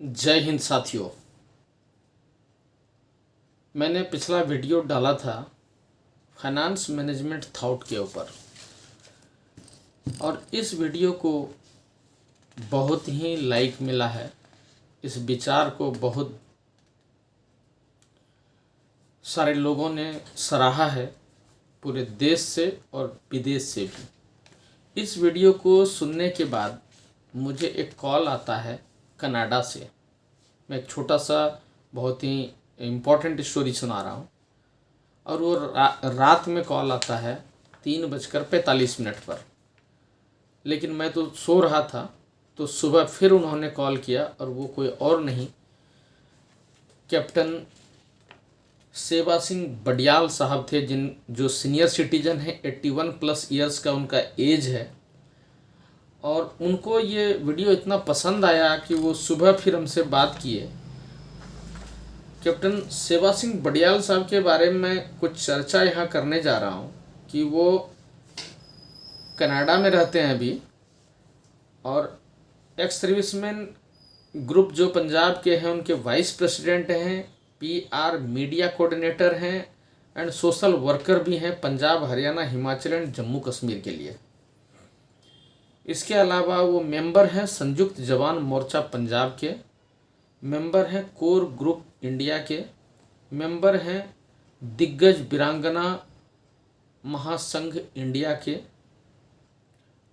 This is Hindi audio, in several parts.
जय हिंद साथियों। मैंने पिछला वीडियो डाला था फाइनेंस मैनेजमेंट थॉट के ऊपर और इस वीडियो को बहुत ही लाइक मिला है। इस विचार को बहुत सारे लोगों ने सराहा है, पूरे देश से और विदेश से भी। इस वीडियो को सुनने के बाद मुझे एक कॉल आता है कनाडा से। मैं एक छोटा सा बहुत ही इम्पोर्टेंट स्टोरी सुना रहा हूँ और वो रात में कॉल आता है 3:45 पर, लेकिन मैं तो सो रहा था। तो सुबह फिर उन्होंने कॉल किया और वो कोई और नहीं, कैप्टन सेवा सिंह बडियाल साहब थे, जो सीनियर सिटीजन हैं। 81+ ईयर्स का उनका एज है और उनको ये वीडियो इतना पसंद आया कि वो सुबह फिर हमसे बात किए। कैप्टन सेवा सिंह बडियाल साहब के बारे में कुछ चर्चा यहाँ करने जा रहा हूँ कि वो कनाडा में रहते हैं अभी और एक्स सर्विसमैन ग्रुप जो पंजाब के हैं उनके वाइस प्रेसिडेंट हैं, PR मीडिया कोऑर्डिनेटर हैं एंड सोशल वर्कर भी हैं पंजाब, हरियाणा, हिमाचल एंड जम्मू कश्मीर के लिए। इसके अलावा वो मेंबर हैं संयुक्त जवान मोर्चा पंजाब के, मेंबर हैं कोर ग्रुप इंडिया के, मेंबर हैं दिग्गज वीरांगना महासंघ इंडिया के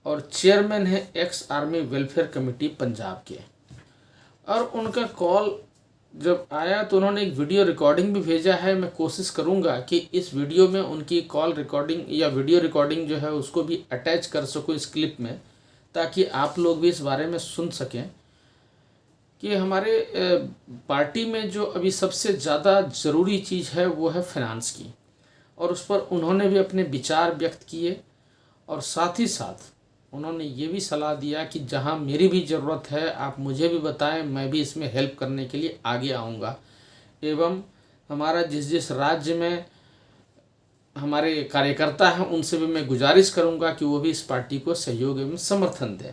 और चेयरमैन हैं ex army welfare committee Punjab के। और उनका कॉल जब आया तो उन्होंने एक वीडियो रिकॉर्डिंग भी भेजा है। मैं कोशिश करूंगा कि इस वीडियो में उनकी कॉल रिकॉर्डिंग या वीडियो रिकॉर्डिंग जो है उसको भी अटैच कर सकूं इस क्लिप में, ताकि आप लोग भी इस बारे में सुन सकें कि हमारे पार्टी में जो अभी सबसे ज़्यादा ज़रूरी चीज़ है वो है फाइनेंस की। और उस पर उन्होंने भी अपने विचार व्यक्त किए और साथ ही साथ उन्होंने ये भी सलाह दिया कि जहां मेरी भी ज़रूरत है आप मुझे भी बताएं, मैं भी इसमें हेल्प करने के लिए आगे आऊँगा। एवं हमारा जिस जिस राज्य में हमारे कार्यकर्ता हैं उनसे भी मैं गुजारिश करूँगा कि वो भी इस पार्टी को सहयोग एवं समर्थन दें।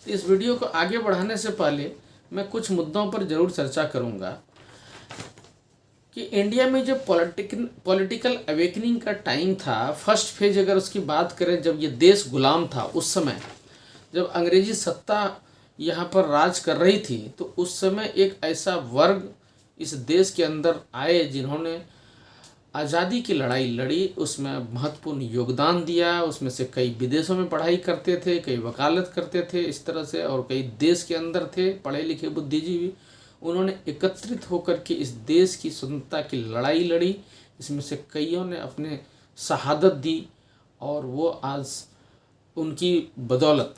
तो इस वीडियो को आगे बढ़ाने से पहले मैं कुछ मुद्दों पर ज़रूर चर्चा करूँगा कि इंडिया में जो पॉलिटिकल अवेकनिंग का टाइम था, फर्स्ट फेज अगर उसकी बात करें, जब ये देश गुलाम था, उस समय जब अंग्रेजी सत्ता यहाँ पर राज कर रही थी, तो उस समय एक ऐसा वर्ग इस देश के अंदर आए जिन्होंने आज़ादी की लड़ाई लड़ी, उसमें महत्वपूर्ण योगदान दिया। उसमें से कई विदेशों में पढ़ाई करते थे, कई वकालत करते थे इस तरह से, और कई देश के अंदर थे पढ़े लिखे बुद्धिजीवी। उन्होंने एकत्रित होकर के इस देश की स्वतंत्रता की लड़ाई लड़ी। इसमें से कईयों ने अपने शहादत दी और वो आज उनकी बदौलत,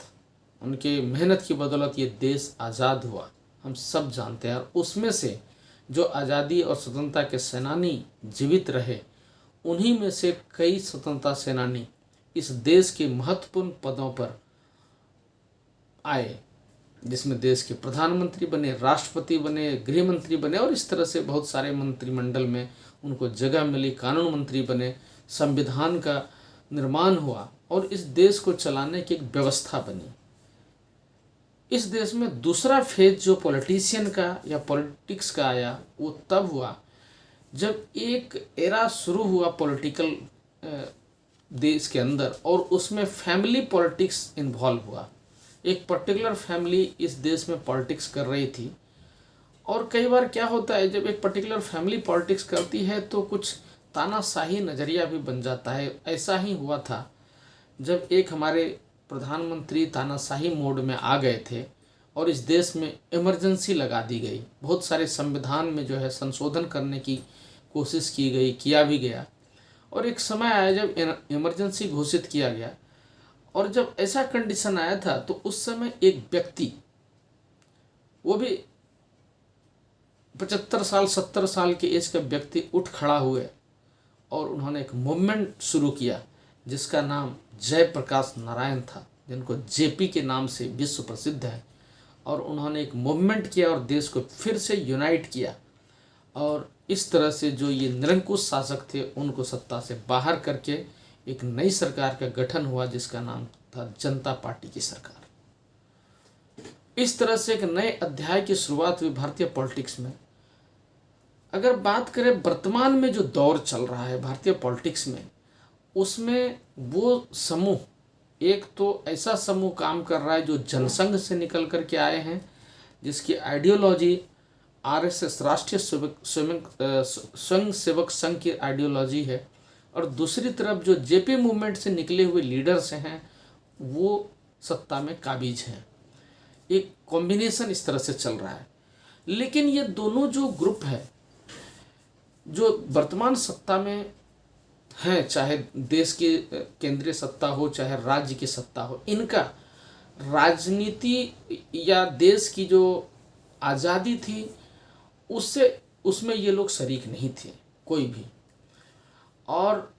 उनके मेहनत की बदौलत ये देश आज़ाद हुआ, हम सब जानते हैं। और उसमें से जो आज़ादी और स्वतंत्रता के सेनानी जीवित रहे, उन्हीं में से कई स्वतंत्रता सेनानी इस देश के महत्वपूर्ण पदों पर आए, जिसमें देश के प्रधानमंत्री बने, राष्ट्रपति बने, गृह मंत्री बने और इस तरह से बहुत सारे मंत्रिमंडल में उनको जगह मिली, कानून मंत्री बने, संविधान का निर्माण हुआ और इस देश को चलाने की एक व्यवस्था बनी। इस देश में दूसरा फेज जो पॉलिटिशियन का या पॉलिटिक्स का आया, वो तब हुआ जब एक एरा शुरू हुआ पॉलिटिकल देश के अंदर, और उसमें फैमिली पॉलिटिक्स इन्वॉल्व हुआ। एक पर्टिकुलर फैमिली इस देश में पॉलिटिक्स कर रही थी। और कई बार क्या होता है, जब एक पर्टिकुलर फैमिली पॉलिटिक्स करती है तो कुछ तानाशाही नज़रिया भी बन जाता है। ऐसा ही हुआ था जब एक हमारे प्रधानमंत्री तानाशाही मोड में आ गए थे और इस देश में इमरजेंसी लगा दी गई। बहुत सारे संविधान में जो है संशोधन करने की कोशिश की गई, किया भी गया, और एक समय आया जब इमरजेंसी घोषित किया गया। और जब ऐसा कंडीशन आया था तो उस समय एक व्यक्ति, वो भी 75 साल 70 साल के एज का व्यक्ति, उठ खड़ा हुए और उन्होंने एक मूवमेंट शुरू किया जिसका नाम जयप्रकाश नारायण था, जिनको JP के नाम से विश्व प्रसिद्ध है। और उन्होंने एक मूवमेंट किया और देश को फिर से यूनाइट किया और इस तरह से जो ये निरंकुश शासक थे उनको सत्ता से बाहर करके एक नई सरकार का गठन हुआ जिसका नाम था जनता पार्टी की सरकार। इस तरह से एक नए अध्याय की शुरुआत हुई भारतीय पॉलिटिक्स में। अगर बात करें वर्तमान में जो दौर चल रहा है भारतीय पॉलिटिक्स में, उसमें वो समूह, एक तो ऐसा समूह काम कर रहा है जो जनसंघ से निकल कर के आए हैं, जिसकी आइडियोलॉजी आरएसएस, राष्ट्रीय स्वयं सेवक संघ की आइडियोलॉजी है, और दूसरी तरफ जो जेपी मूवमेंट से निकले हुए लीडर्स हैं वो सत्ता में काबिज हैं। एक कॉम्बिनेशन इस तरह से चल रहा है। लेकिन ये दोनों जो ग्रुप है जो वर्तमान सत्ता में हैं, चाहे देश की केंद्रीय सत्ता हो चाहे राज्य की सत्ता हो, इनका राजनीति या देश की जो आज़ादी थी उससे उसमें ये लोग शरीक नहीं थे कोई भी, और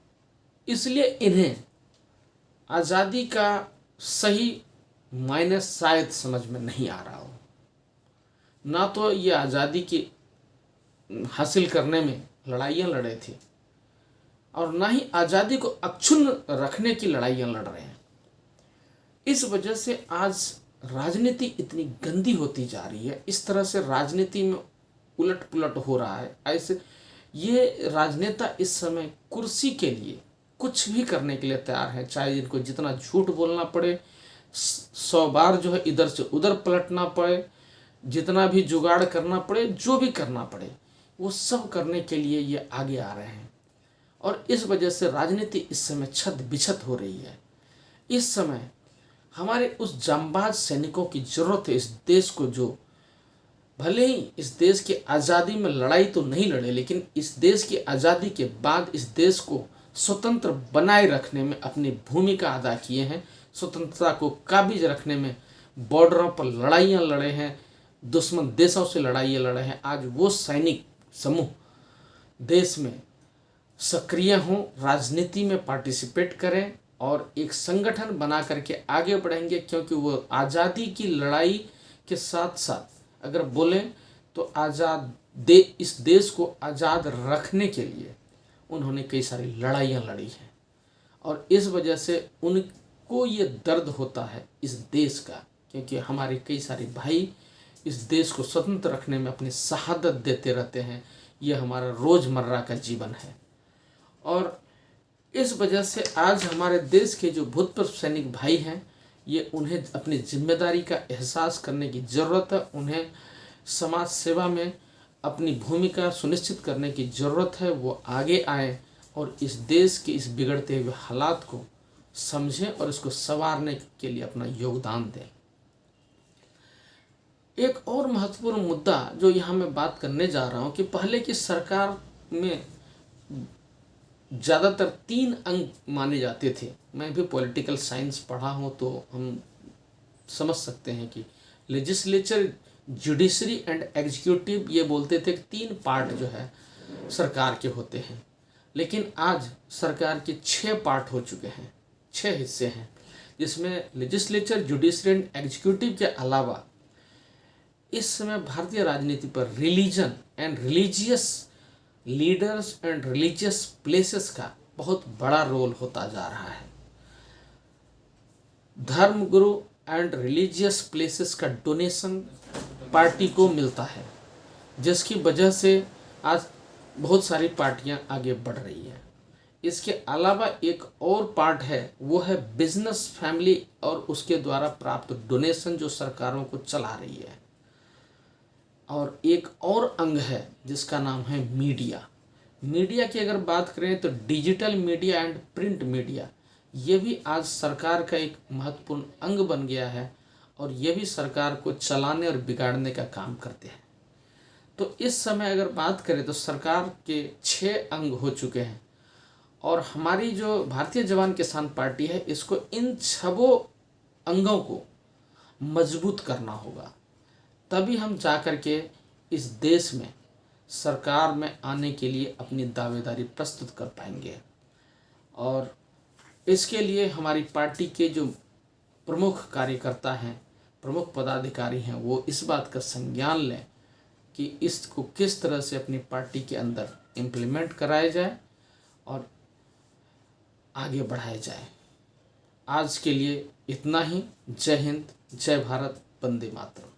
इसलिए इन्हें आज़ादी का सही मायने शायद समझ में नहीं आ रहा हो। ना तो ये आज़ादी की हासिल करने में लड़ाइयाँ लड़े थे और ना ही आज़ादी को अक्षुण्ण रखने की लड़ाइयाँ लड़ रहे हैं। इस वजह से आज राजनीति इतनी गंदी होती जा रही है, इस तरह से राजनीति में उलट पुलट हो रहा है। ऐसे ये राजनेता इस समय कुर्सी के लिए कुछ भी करने के लिए तैयार हैं, चाहे इनको जितना झूठ बोलना पड़े, 100 बार जो है इधर से उधर पलटना पड़े, जितना भी जुगाड़ करना पड़े, जो भी करना पड़े, वो सब करने के लिए ये आगे आ रहे हैं। और इस वजह से राजनीति इस समय छत बिछत हो रही है। इस समय हमारे उस जांबाज सैनिकों की जरूरत है इस देश को, जो भले ही इस देश की आज़ादी में लड़ाई तो नहीं लड़े, लेकिन इस देश की आज़ादी के बाद इस देश को स्वतंत्र बनाए रखने में अपनी भूमिका अदा किए हैं, स्वतंत्रता को काबिज रखने में बॉर्डरों पर लड़ाइयाँ लड़े हैं, दुश्मन देशों से लड़ाइयाँ लड़े हैं। आज वो सैनिक समूह देश में सक्रिय हों, राजनीति में पार्टिसिपेट करें और एक संगठन बना करके आगे बढ़ेंगे, क्योंकि वो आज़ादी की लड़ाई के साथ साथ अगर बोलें तो इस देश को आज़ाद रखने के लिए उन्होंने कई सारी लड़ाइयाँ लड़ी हैं, और इस वजह से उनको ये दर्द होता है इस देश का, क्योंकि हमारे कई सारे भाई इस देश को स्वतंत्र रखने में अपनी शहादत देते रहते हैं। ये हमारा रोज़मर्रा का जीवन है, और इस वजह से आज हमारे देश के जो भूतपूर्व सैनिक भाई हैं, ये उन्हें अपनी जिम्मेदारी का एहसास करने की ज़रूरत है। उन्हें समाज सेवा में अपनी भूमिका सुनिश्चित करने की ज़रूरत है। वो आगे आए और इस देश के इस बिगड़ते हुए हालात को समझें और इसको संवारने के लिए अपना योगदान दें। एक और महत्वपूर्ण मुद्दा जो यहाँ मैं बात करने जा रहा हूँ कि पहले की सरकार में ज़्यादातर 3 अंग माने जाते थे। मैं भी पॉलिटिकल साइंस पढ़ा हूँ तो हम समझ सकते हैं कि लेजिस्लेचर, जुडिशरी एंड एग्जीक्यूटिव, ये बोलते थे कि 3 पार्ट जो है सरकार के होते हैं। लेकिन आज सरकार के 6 पार्ट हो चुके हैं, 6 हिस्से हैं, जिसमें लेजिस्लेचर, जुडिशरी एंड एग्जीक्यूटिव के अलावा इस समय भारतीय राजनीति पर religion and religious leaders and religious places का बहुत बड़ा रोल होता जा रहा है। धर्म गुरु एंड रिलीजियस प्लेसेस का डोनेशन पार्टी को मिलता है, जिसकी वजह से आज बहुत सारी पार्टियां आगे बढ़ रही हैं। इसके अलावा एक और पार्ट है, वो है बिजनेस, फैमिली और उसके द्वारा प्राप्त डोनेशन जो सरकारों को चला रही है। और एक और अंग है जिसका नाम है मीडिया। मीडिया की अगर बात करें तो digital media and print media, ये भी आज सरकार का एक महत्वपूर्ण अंग बन गया है, और ये भी सरकार को चलाने और बिगाड़ने का काम करते हैं। तो इस समय अगर बात करें तो सरकार के 6 अंग हो चुके हैं, और हमारी जो भारतीय जवान किसान पार्टी है, इसको इन 6 अंगों को मजबूत करना होगा, तभी हम जाकर के इस देश में सरकार में आने के लिए अपनी दावेदारी प्रस्तुत कर पाएंगे। और इसके लिए हमारी पार्टी के जो प्रमुख कार्यकर्ता हैं, प्रमुख पदाधिकारी हैं, वो इस बात का संज्ञान लें कि इसको किस तरह से अपनी पार्टी के अंदर इम्प्लीमेंट कराया जाए और आगे बढ़ाया जाए। आज के लिए इतना ही। जय हिंद, जय भारत, वंदे मातरम।